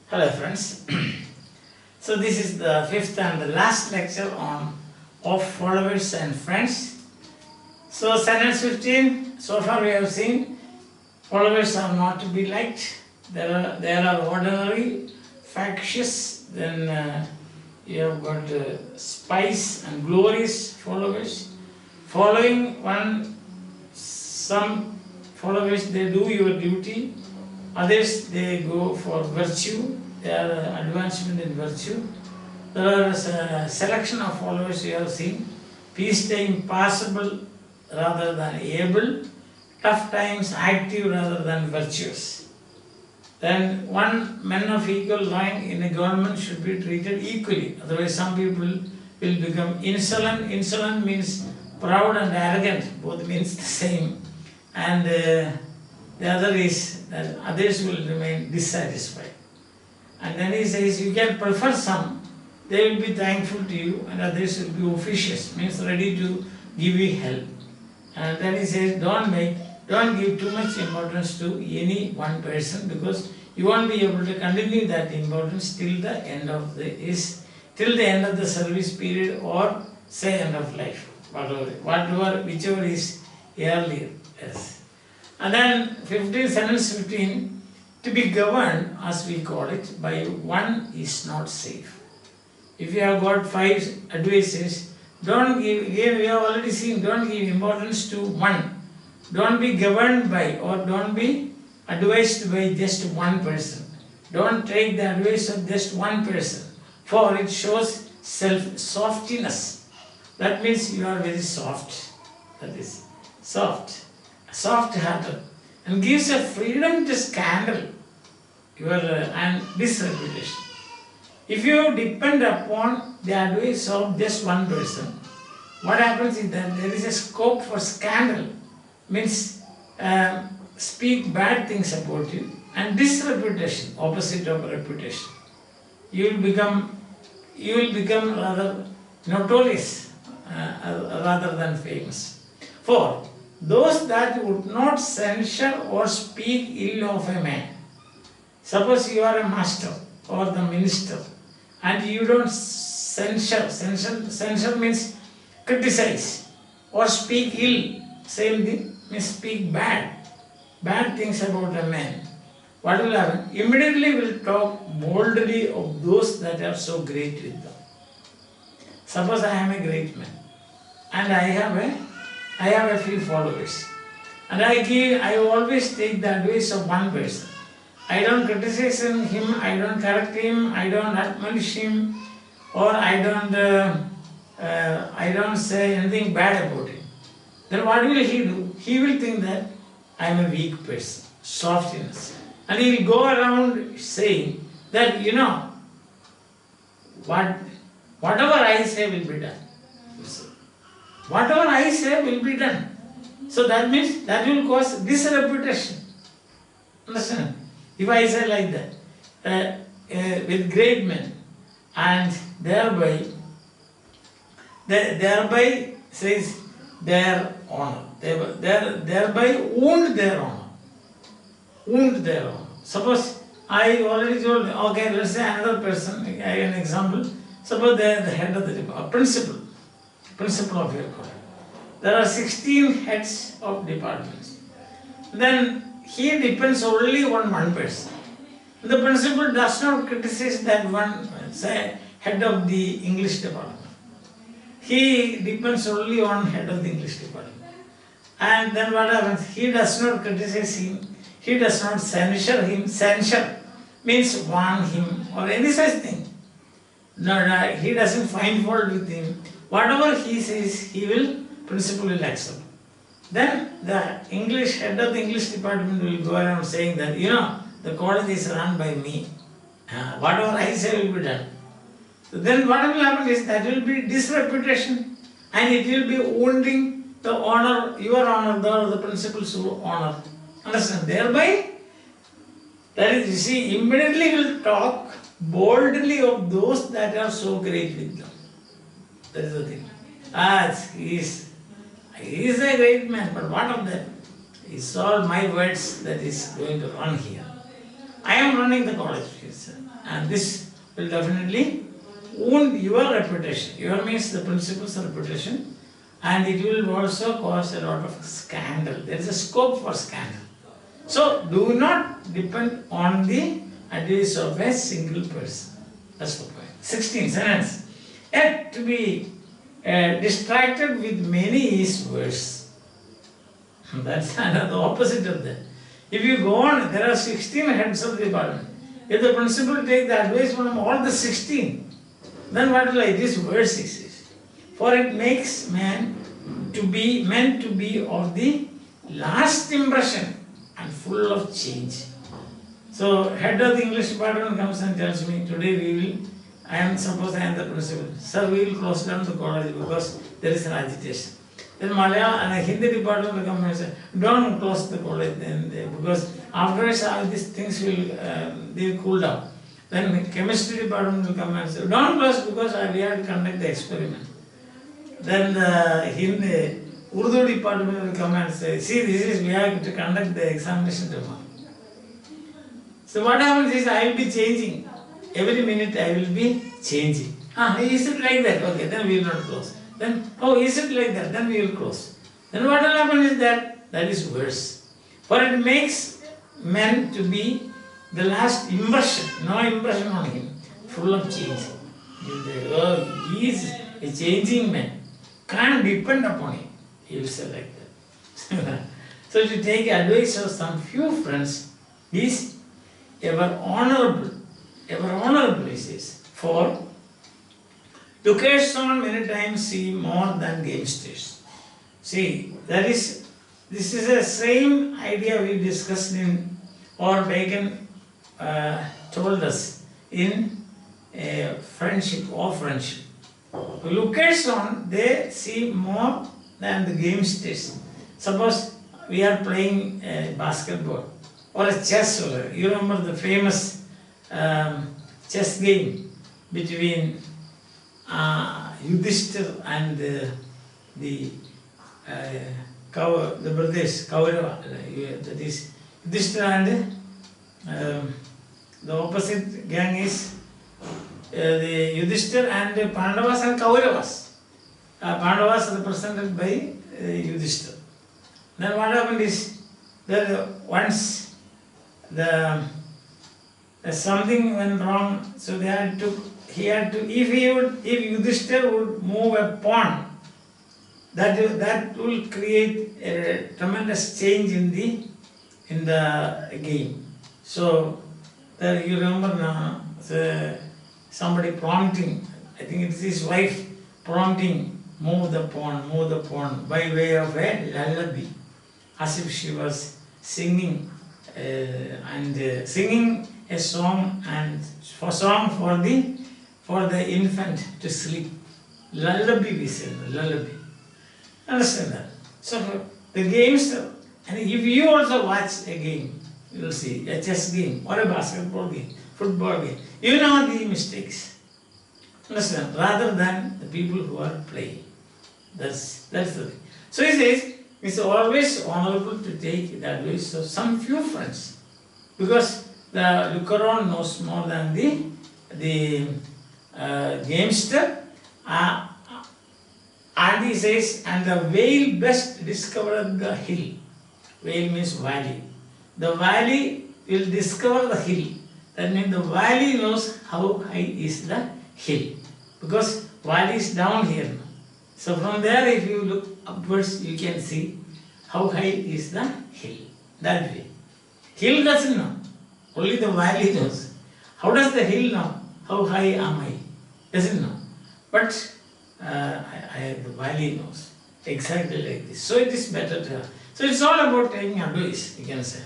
Hello friends. So this is the fifth and the last lecture on of followers and friends. So sentence 15, so far we have seen followers are not to be liked. There are ordinary, factious, then you have got spies and glorious followers. Following one, some followers they do your duty, others they go for virtue, they are advancement in virtue. There is a selection of followers you have seen. Peace time possible rather than able, tough times active rather than virtuous. Then one man of equal rank in a government should be treated equally, otherwise some people will become insolent. Insolent means proud and arrogant, both means the same. And the other is that others will remain dissatisfied. And then he says you can prefer some, they will be thankful to you, and others will be officious, means ready to give you help. And then he says don't give too much importance to any one person, because you won't be able to continue that importance till the end of the service period, or say end of life, whichever is earlier. Yes. And then 15, sentence 15, to be governed, as we call it, by one is not safe. If you have got 5 advices, don't give, again we have already seen, don't give importance to one. Don't be governed by, or don't be advised by just one person. Don't take the advice of just one person, for it shows softiness. That means you are very soft. That is soft-hearted, and gives a freedom to scandal and disreputation. If you depend upon the advice of just one person, what happens is that there is a scope for scandal, means speak bad things about you, and disreputation, opposite of reputation. You will become rather notorious rather than famous. For those that would not censure or speak ill of a man. Suppose you are a master or the minister, and you don't censure. Censure means criticize or speak ill. Same thing means speak bad things about a man. What will happen? Immediately will talk boldly of those that are so great with them. Suppose I am a great man, and I have a few followers, and I always take the advice of one person. I don't criticize him, I don't correct him, I don't admonish him, or I don't say anything bad about him. Then what will he do? He will think that I am a weak person, softiness, and he will go around saying that whatever I say will be done. Whatever I say will be done. So that means that will cause disreputation. Understand? If I say like that, with great men, and thereby says their honor, thereby wound their honor. Suppose I already told, okay, let's say another person, I have an example. Suppose they are the head of the department, principal of your college. There are 16 heads of departments. Then he depends only on one person. The principal does not criticize that one, say, head of the English department. He depends only on head of the English department. And then what happens? He does not criticize him. He does not censure him. Censure means warn him or any such thing. No, he doesn't find fault with him. Whatever he says, principal will accept. Then the head of the English department will go around saying that, the college is run by me. Whatever I say will be done. So then what will happen is that will be disreputation, and it will be wounding the honor, your honor, the principal's honor. Understand? Thereby, that is, you see, immediately will talk boldly of those that are so great with them. That is the thing. He is a great man, but what of that? It's all my words that is going to run here. I am running the college, he said. and this will definitely wound your reputation. Your means the principal's reputation, and it will also cause a lot of scandal. There is a scope for scandal. So do not depend on the advice of a single person. That's the point. 16 sentence. Yet to be distracted with many is worse. That's the opposite of that. If you go on, there are 16 heads of the department. If the principal take the advice from all the 16, then what will it is worse, he says. For it makes men to be of the last impression and full of change. So head of the English department comes and tells me, today we will, I am the principal. Sir, we will close down the college because there is an agitation. Then Malayalam and Hindi department will come and say, don't close the college then, because afterwards all these things will they will cool down. Then chemistry department will come and say, don't close because we have to conduct the experiment. Then the Hindi, Urdu department will come and say, see, we have to conduct the examination tomorrow. So what happens is, I will be changing. Every minute I will be changing. Is it like that? Okay, then we will not close. Then, is it like that? Then we will close. Then what will happen is that is worse. For it makes men to be the last impression, no impression on him, full of change. He is a changing man. Can't depend upon him. He will say like that. So to take advice of some few friends is ever honorable, he says. For lookers on many times see more than gamesters. See, this is the same idea we discussed in, or Bacon told us in friendship. Lookers on, they see more than the gamesters. Suppose we are playing basketball or a chess. You remember the famous chess game between Yudhishthir and the brothers Kaurava. That is Yudhishthir and the opposite gang is the Yudhishthir and the Pandavas and Kauravas. Pandavas are represented by Yudhishthir. Then what happened is that once something went wrong, so if Yudhishthir would move a pawn, that will create a tremendous change in the game. So you remember now, somebody prompting, I think it is his wife prompting, move the pawn by way of a lullaby, as if she was singing singing a song for the infant to sleep. Lullaby, we say, lullaby. Understand that? So the games, and if you also watch a game, you will see a chess game or a basketball game, football game, you know the mistakes. Understand? Rather than the people who are playing. That's the thing. So he says, it's always honorable to take the advice of some few friends, because the looker-on knows more than the gamester. And he says, and the whale best discovered the hill. Whale means valley. The valley will discover the hill. That means the valley knows how high is the hill, because valley is down here now. So from there, if you look upwards, you can see how high is the hill. That way. Hill doesn't know. Only the valley knows. How does the hill know? How high am I? Doesn't know. But the valley knows. Exactly like this. So it is better to have. So it's all about taking advice, you can say.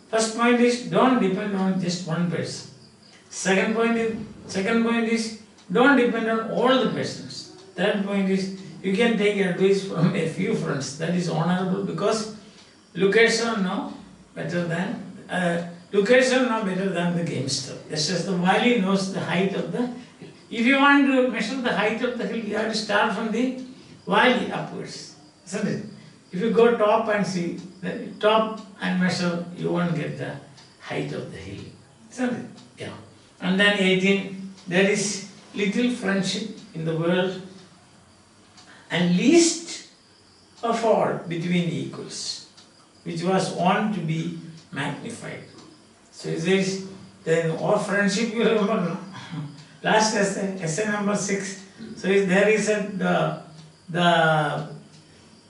First point is, don't depend on just one person. Second point is, don't depend on all the persons. Third point is, you can take advice from a few friends. That is honorable, because lookers know better than the gamester. Just as the valley knows the height of the hill. If you want to measure the height of the hill, you have to start from the valley upwards, isn't it? If you go top and see the top and measure, you won't get the height of the hill, isn't it? Yeah. And then 18, there is little friendship in the world and least of all between equals, which was wont to be magnified. So it says, then all friendship, you remember, no? Last essay number 6. So there is the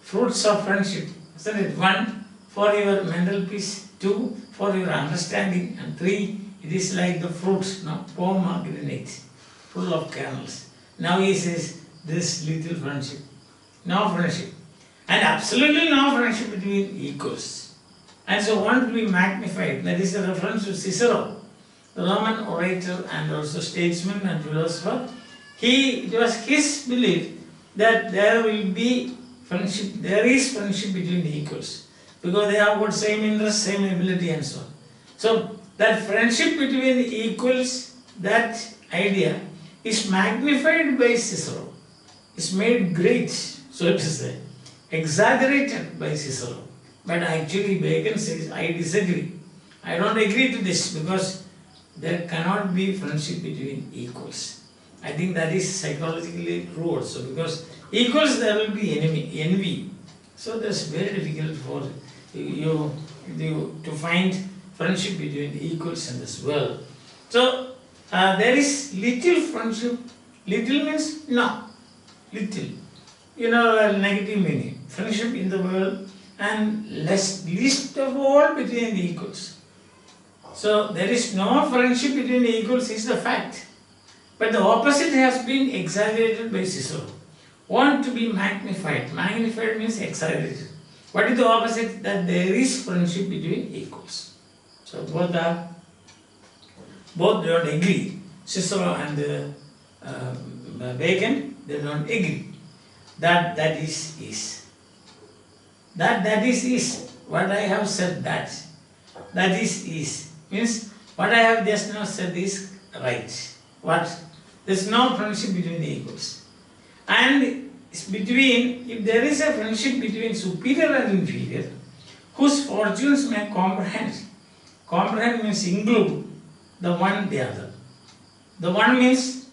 fruits of friendship, isn't it? 1, for your mental peace. 2, for your understanding. And 3, it is like the fruits, no? Pomegranate, full of kernels. Now he says, this little friendship. No friendship. And absolutely no friendship between equals. And so want to be magnified. That is a reference to Cicero, the Roman orator and also statesman and philosopher. It was his belief that there will be friendship, there is friendship between the equals, because they have got same interest, same ability and so on. So that friendship between the equals, that idea is magnified by Cicero, is made great, so to say, exaggerated by Cicero. But actually Bacon says, I disagree. I don't agree to this, because there cannot be friendship between equals. I think that is psychologically true also, because equals there will be envy. So that's very difficult for you to find friendship between equals in this world. So there is little friendship. Little means no. Little. Negative meaning. Friendship in the world and least of all between the equals. So there is no friendship between the equals is the fact. But the opposite has been exaggerated by Cicero. Want to be magnified. Magnified means exaggerated. What is the opposite? That there is friendship between equals. So both don't agree. Cicero and Bacon, they don't agree. That is. That is. What I have said that is. Means what I have just now said is right. What? There is no friendship between the equals. And if there is a friendship between superior and inferior, whose fortunes may comprehend. Comprehend means include the one, the other. The one means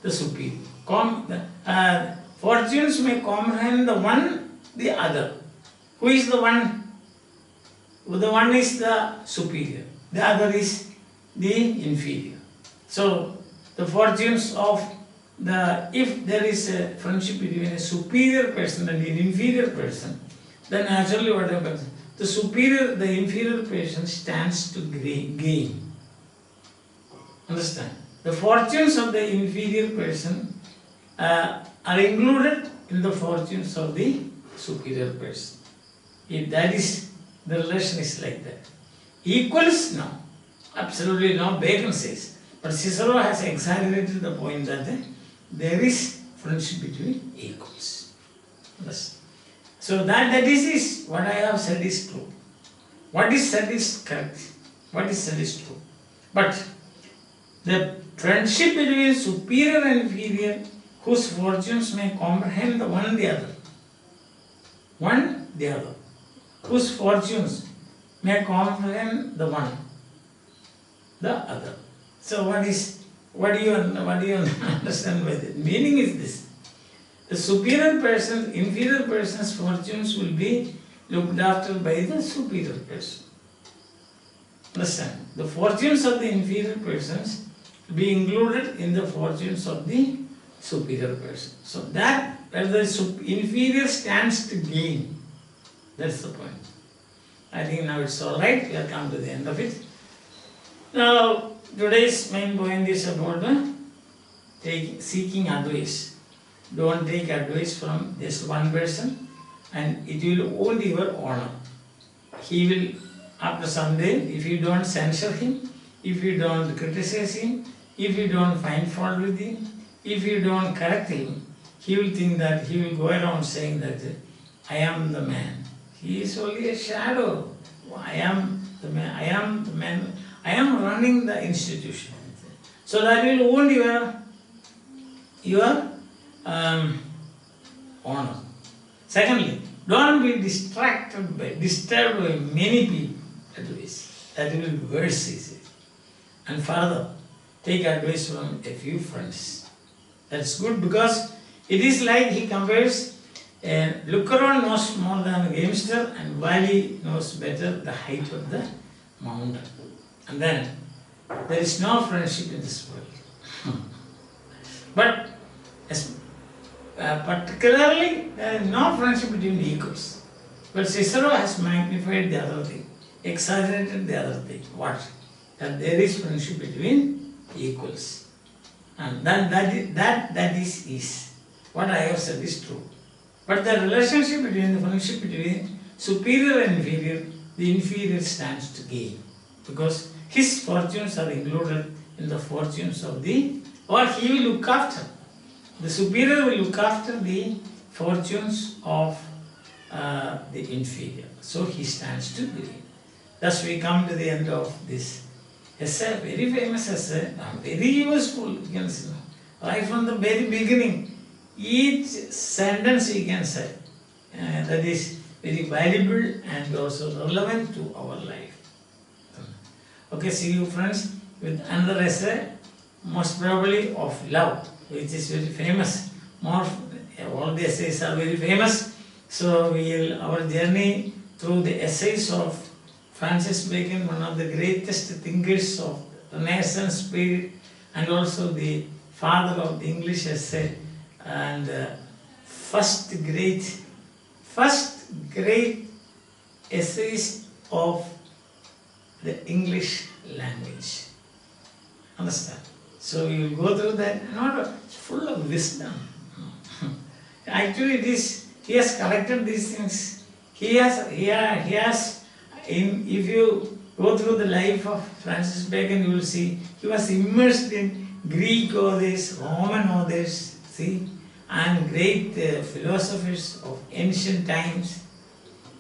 the superior. Fortunes may comprehend the one, the other. Who is the one? The one is the superior. The other is the inferior. So, the fortunes of if there is a friendship between a superior person and an inferior person, then naturally what happens? The inferior person stands to gain. Understand? The fortunes of the inferior person are included in the fortunes of the superior person. If that is, the relation is like that. Equals? No. Absolutely no. Bacon says. But Cicero has exaggerated the point that there is friendship between equals. Yes. So that is what I have said is true. What is said is correct. What is said is true. But the friendship between superior and inferior, whose fortunes may comprehend the one the other. One the other. Whose fortunes may comprehend the one the other. So what do you understand by that? Meaning is this: the superior person, inferior person's fortunes will be looked after by the superior person. Understand? The fortunes of the inferior persons will be included in the fortunes of the superior person. So that where the inferior stands to gain. That's the point. I think now it's all right. We have come to the end of it. Now, today's main point is about seeking advice. Don't take advice from just one person, and it will wound your honor. He will, after some day, if you don't censor him, if you don't criticize him, if you don't find fault with him, if you don't correct him, he will think that he will go around saying that I am the man. He is only a shadow. I am the man. I am the man. I am running the institution. So that will wound your honor. Secondly, don't be disturbed by many people advice. That will be worse, he says. And further, take advice from a few friends. That's good because it is like he compares a looker-on knows more than a gamester and Wali knows better the height of the mountain. And then there is no friendship in this world. But particularly there is no friendship between equals. But Cicero has magnified the other thing, exaggerated the other thing. What? That there is friendship between equals. And that is what I have said is true. But the relationship between the friendship between superior and inferior, the inferior stands to gain. Because his fortunes are included in the fortunes of the, or he will look after. The superior will look after the fortunes of the inferior. So he stands to gain. Thus we come to the end of this essay, very famous essay, very useful, you can see. Right from the very beginning, each sentence you can say that is very valuable and also relevant to our life. Okay, see you friends with another essay, most probably of love, which is very famous. All the essays are very famous. So our journey through the essays of Francis Bacon, one of the greatest thinkers of Renaissance period, and also the father of the English essay, and first great essayist of the English language. Understand? So you will go through that, not full of wisdom. Actually, it is, he has collected these things. He has. If you go through the life of Francis Bacon, you will see he was immersed in Greek authors, Roman authors, see, and great philosophers of ancient times.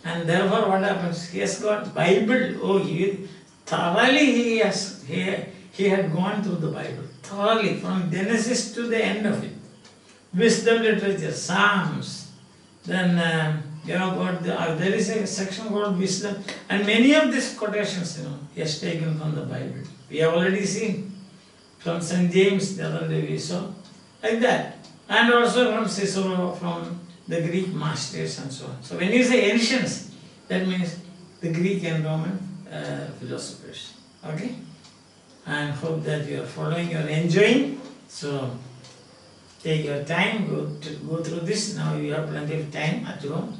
And therefore, what happens? He has got Bible. Thoroughly he had gone through the Bible thoroughly from Genesis to the end of it. Wisdom literature, Psalms. Then there is a section called wisdom, and many of these quotations, he has taken from the Bible. We have already seen from St. James the other day we saw, like that, and also from Cicero, from the Greek masters and so on. So when you say ancients, that means the Greek and Roman philosophers. Okay, and hope that you are following, you are enjoying. So take your time, go through this. Now you have plenty of time at home.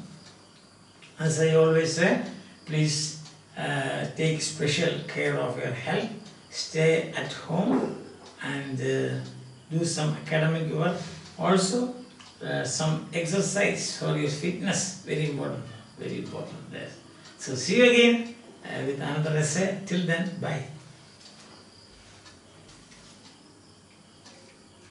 As I always say, please take special care of your health. Stay at home and do some academic work. Also, some exercise for your fitness. Very important there. So see you again with another essay. Till then, bye.